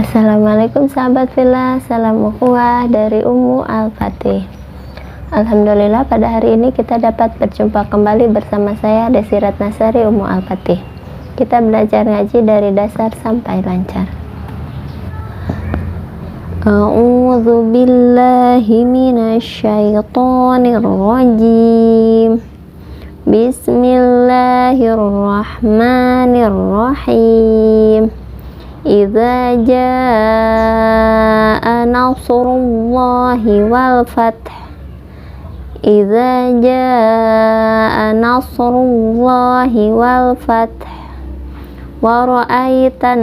Assalamualaikum sahabat fillah, salam ukhuwah dari Ummu Al-Fatih. Alhamdulillah pada hari ini kita dapat berjumpa kembali bersama saya Desi Ratnasari Ummu Al-Fatih. Kita belajar ngaji dari dasar sampai lancar. A'udzu billahi minasyaitonir rajim. Bismillahirrahmanirrahim. Idza jaa nasrullahi wal fath. Idza jaa nasrullahi wal fath wa ra'aitan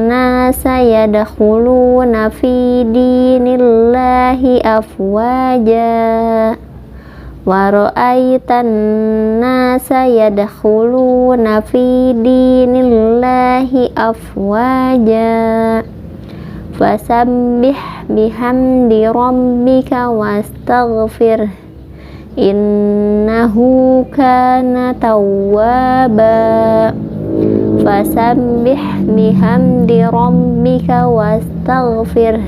nasa yadkhuluna fi dinillahi afwaja wa ra'aitan nasa yadkhuluna fi dinillahi afwaja fasabbih bihamdi rabbika wastaghfir innahu kana tawwaba. Fasabbih bihamdi rabbika wastaghfir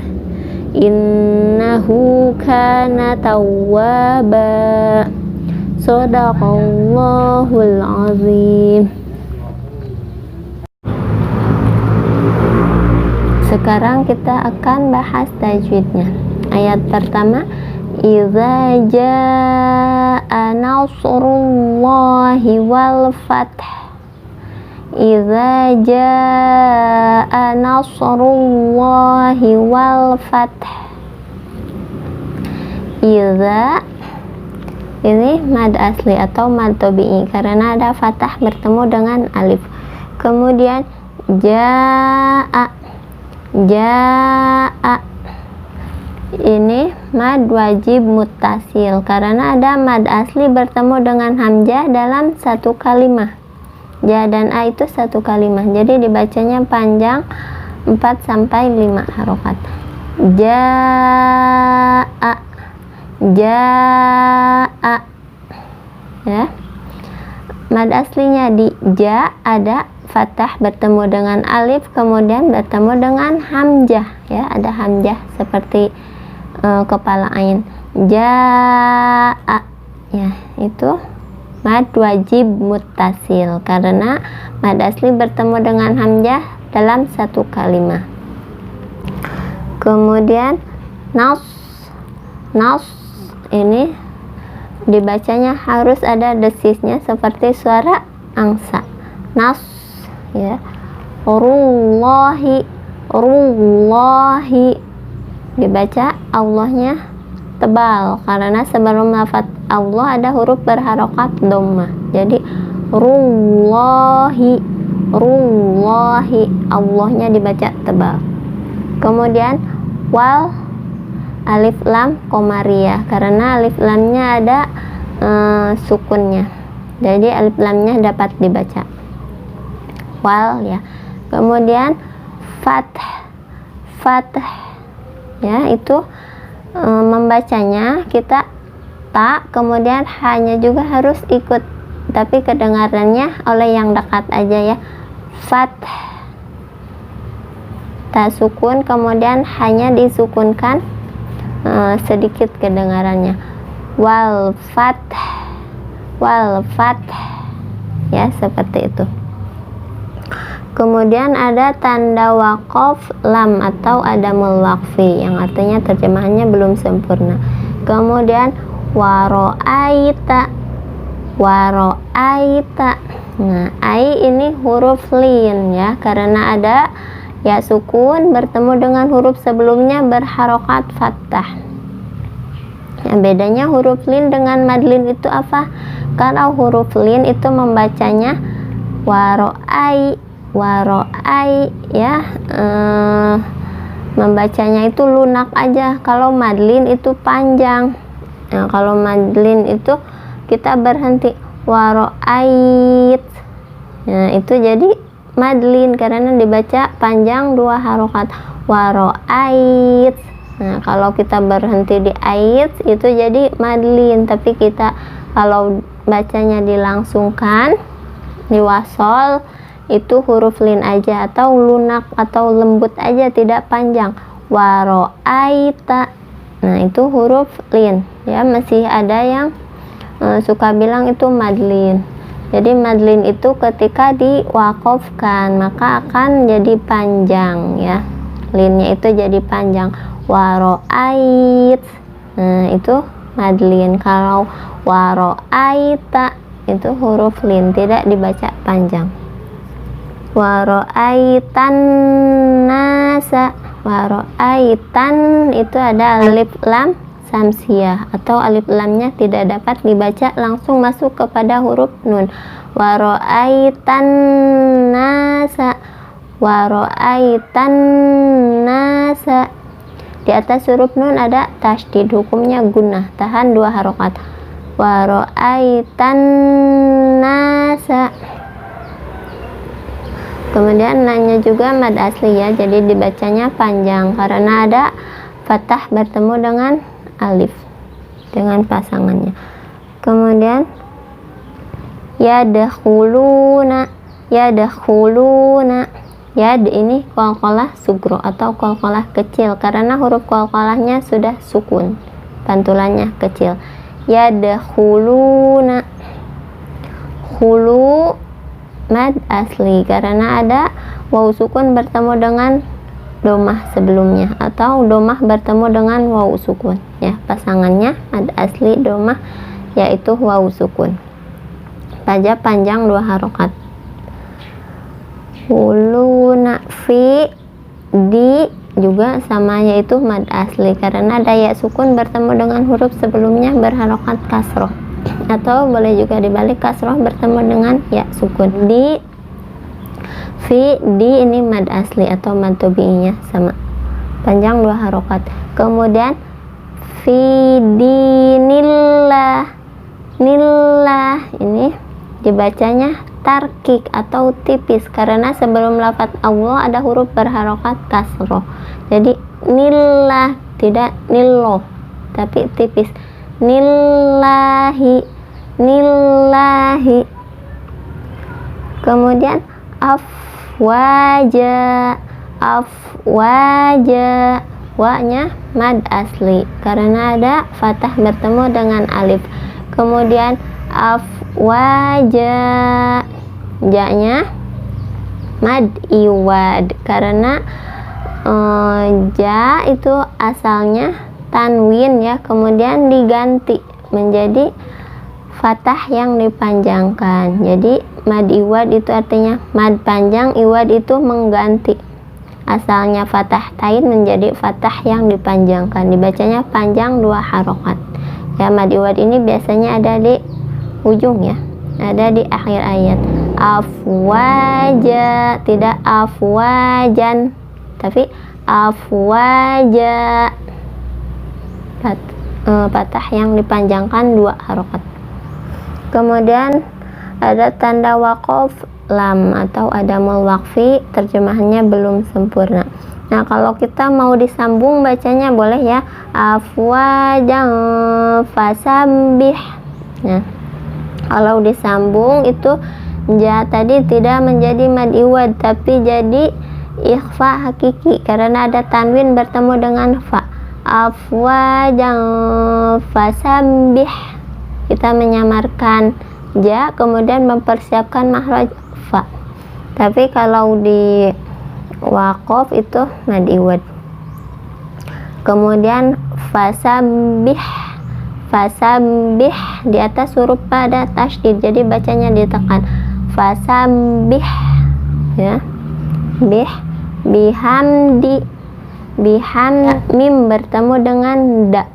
innahu kana tawwaba. Shadaqallahul azim. Sekarang kita akan bahas tajwidnya. Ayat pertama, idza jaa nasrullahi wal fath. Idza jaa nasrullahi wal fath. Idza ini mad asli atau mad tabi'i karena ada fathah bertemu dengan alif. Kemudian jaa ini mad wajib muttasil karena ada mad asli bertemu dengan hamzah dalam satu kalimah. Ja dan a itu satu kalimah, jadi dibacanya panjang 4 sampai 5 harokat. Jaa ya. Mad aslinya di ja ada fathah bertemu dengan alif, kemudian bertemu dengan hamzah ya, ada hamzah seperti kepala ain. Jaa ya, itu mad wajib muttasil karena mad asli bertemu dengan hamzah dalam satu kalimah. Kemudian nas ini dibacanya harus ada desisnya seperti suara angsa. Nas ya. Rullahi dibaca Allahnya tebal karena sebelum lafaz Allah ada huruf berharokat dhammah. Jadi rullahi Allahnya dibaca tebal. Kemudian wal alif lam qamariyah karena alif lamnya ada sukunnya. Jadi alif lamnya dapat dibaca wal ya. Kemudian fath ya, itu membacanya kita ta, kemudian hanya juga harus ikut, tapi kedengarannya oleh yang dekat aja ya. Fath ta sukun, kemudian hanya disukunkan sedikit kedengarannya. Wal fath ya, seperti itu. Kemudian ada tanda waqaf lam atau adamul waqfi yang artinya terjemahannya belum sempurna. Kemudian waro'aita. Nah, ai ini huruf lin ya, karena ada ya sukun bertemu dengan huruf sebelumnya berharokat fathah. Nah, bedanya huruf lin dengan madlin itu apa? Kalau huruf lin itu membacanya waro'ai ya, membacanya itu lunak aja. Kalau madlin itu panjang. Nah, kalau madlin itu kita berhenti waro'ait. Nah, itu jadi madlin karena dibaca panjang 2 harokat waro'ait. Nah, kalau kita berhenti di ait itu jadi madlin, tapi kita kalau bacanya dilangsungkan, diwasol, itu huruf lin aja, atau lunak atau lembut aja, tidak panjang. Waro'aita, nah itu huruf lin ya. Masih ada yang suka bilang itu madlin. Jadi madlin itu ketika diwakofkan maka akan jadi panjang ya, linnya itu jadi panjang. Waro'ait, nah itu madlin. Kalau waro'aita itu huruf lin, tidak dibaca panjang. Waro'aitan nasa, waro'aitan itu ada alif lam samsiah atau alif lamnya tidak dapat dibaca, langsung masuk kepada huruf nun. Waro'aitan nasa, waro'aitan nasa. Di atas huruf nun ada tasydid, hukumnya gunnah, tahan 2 harokat. Waro'aitan nasa. Kemudian nanya juga mad asli ya, jadi dibacanya panjang karena ada fathah bertemu dengan alif dengan pasangannya. Kemudian yadkhuluna, yadkhuluna. Yad ini qalqalah sugro atau qalqalah kecil karena huruf qalqalahnya sudah sukun, pantulannya kecil. Yadkhuluna, khulu mad asli karena ada waw sukun bertemu dengan domah sebelumnya, atau domah bertemu dengan waw sukun ya, pasangannya mad asli domah yaitu waw sukun saja, panjang 2 harokat. Khuluna, fi di juga sama, yaitu mad asli karena ada ya sukun bertemu dengan huruf sebelumnya berharokat kasroh, atau boleh juga dibalik, kasroh bertemu dengan ya sukun. Di, fi, di ini mad asli atau mad tabi'inya sama, panjang 2 harokat. Kemudian fi dinillah, nillah ini dibacanya tarkik atau tipis karena sebelum lafaz Allah ada huruf berharokat kasroh. Jadi nillah, tidak nilloh tapi tipis. Nillahi, nillahi. Kemudian afwaja, afwaja, wa-nya mad asli karena ada fathah bertemu dengan alif. Kemudian afwaja, ja-nya mad iwad karena ja itu asalnya tanwin ya, kemudian diganti menjadi fathah yang dipanjangkan. Jadi mad iwad itu artinya mad panjang, iwad itu mengganti. Asalnya fathah tain menjadi fathah yang dipanjangkan, dibacanya panjang 2 harokat ya. Mad iwad ini biasanya ada di ujung ya, ada di akhir ayat. Afwaja, tidak afwajan tapi afwaja, fathah yang dipanjangkan 2 harokat. Kemudian ada tanda waqaf lam atau adamul waqfi, terjemahannya belum sempurna. Nah kalau kita mau disambung bacanya boleh ya, afwajan fasabbih. Nah kalau disambung itu ja tadi tidak menjadi mad iwad tapi jadi ikhfa hakiki karena ada tanwin bertemu dengan fa. Afwajan fasabbih, kita menyamarkan ja kemudian mempersiapkan makhraj fa. Tapi kalau di waqaf itu mad iwad. Kemudian fasabbih, fasabbih di atas huruf pada tasydid jadi bacanya ditekan. Fasabbih ya, bih, bihamdi, biham, mim bertemu dengan da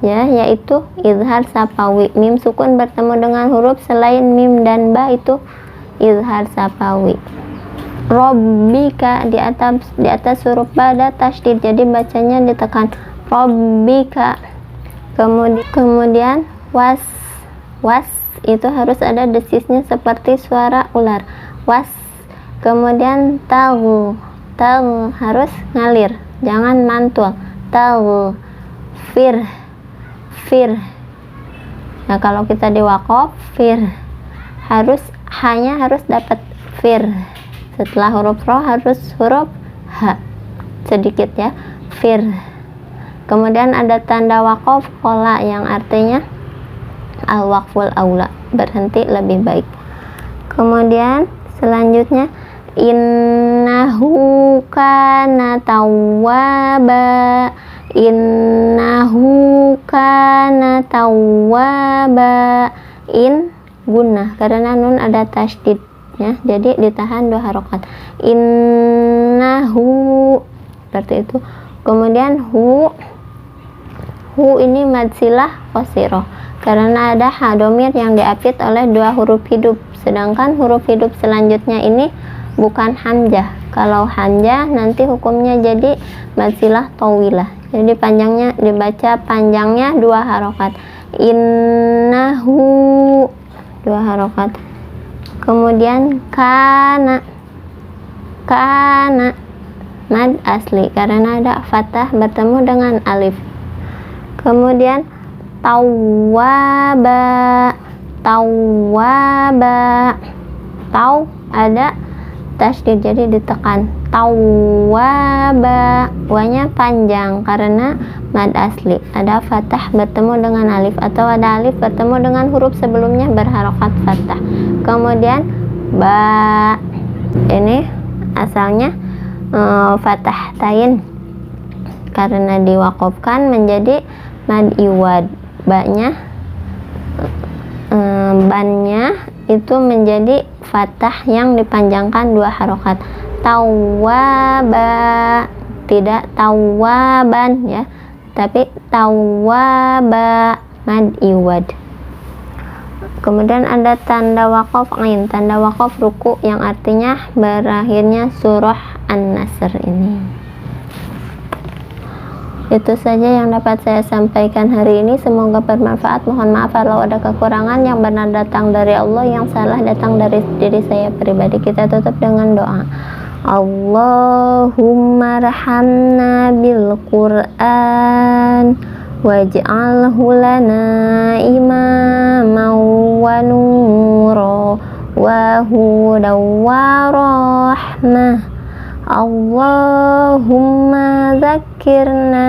ya, yaitu izhar sapawi. Mim sukun bertemu dengan huruf selain mim dan ba itu izhar sapawi. Rabbika di atas huruf pada tasydid jadi bacanya ditekan. Rabbika. Kemudian was, was itu harus ada desisnya seperti suara ular. Was. Kemudian tahu, tahu harus ngalir, jangan mantul. Tahu, fir, fir. Nah kalau kita di waqaf fir harus hanya harus dapat fir. Setelah huruf ro harus huruf ha sedikit ya, fir. Kemudian ada tanda waqaf qola yang artinya al waqful aula, berhenti lebih baik. Kemudian selanjutnya innahu kana tawwaba, innahu kana tawwaba. In gunnah karena nun ada tasydid ya, jadi ditahan 2 harokat. Innahu seperti itu. Kemudian hu ini mad silah qasirah karena ada ha domir yang diapit oleh 2 huruf hidup, sedangkan huruf hidup selanjutnya ini bukan hamzah. Kalau hamzah nanti hukumnya jadi mad silah tawilah, jadi panjangnya dibaca panjangnya 2 harokat. Innahu 2 harokat. Kemudian kana mad asli karena ada fathah bertemu dengan alif. Kemudian tawwaba, taw ada tasydid jadi ditekan, tawwaba. Wanya panjang karena mad asli, ada fathah bertemu dengan alif atau ada alif bertemu dengan huruf sebelumnya berharokat fathah. Kemudian ba, ini asalnya fathah tain karena diwaqafkan menjadi mad iwad. Bannya itu menjadi fathah yang dipanjangkan 2 harokat. Tawwaba, tidak tawwaban ya, tapi tawwaba mad iwad. Kemudian ada tanda waqaf ain, tanda waqaf ruku yang artinya berakhirnya surah An-Nasr ini. Itu saja yang dapat saya sampaikan hari ini, semoga bermanfaat. Mohon maaf kalau ada kekurangan, yang benar datang dari Allah, yang salah datang dari diri saya pribadi. Kita tutup dengan doa. Allahumma rahamna bil Qur'an waj'alhu lana imaman wa nura wa hudan wa rahmah. Allahumma zakirna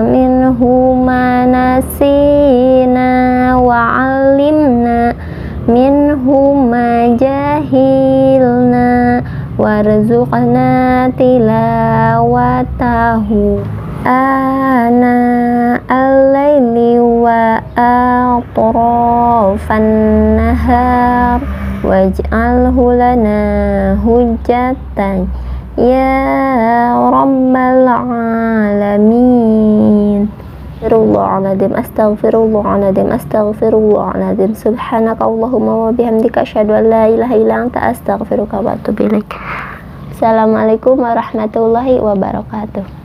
minhu ma nasina wa 'allimna minhu ma jahilna warzuqna tilawatahu ana al-laili wa atrafan nahar waj'alhu lana hujjatan ya rabbal alamin. Astaghfirullahaladzim. Subhanaka Allahumma wa bihamdika asyhadu an la ilaha illa anta astaghfiruka wa atubu ilaik. Assalamualaikum warahmatullahi wabarakatuh.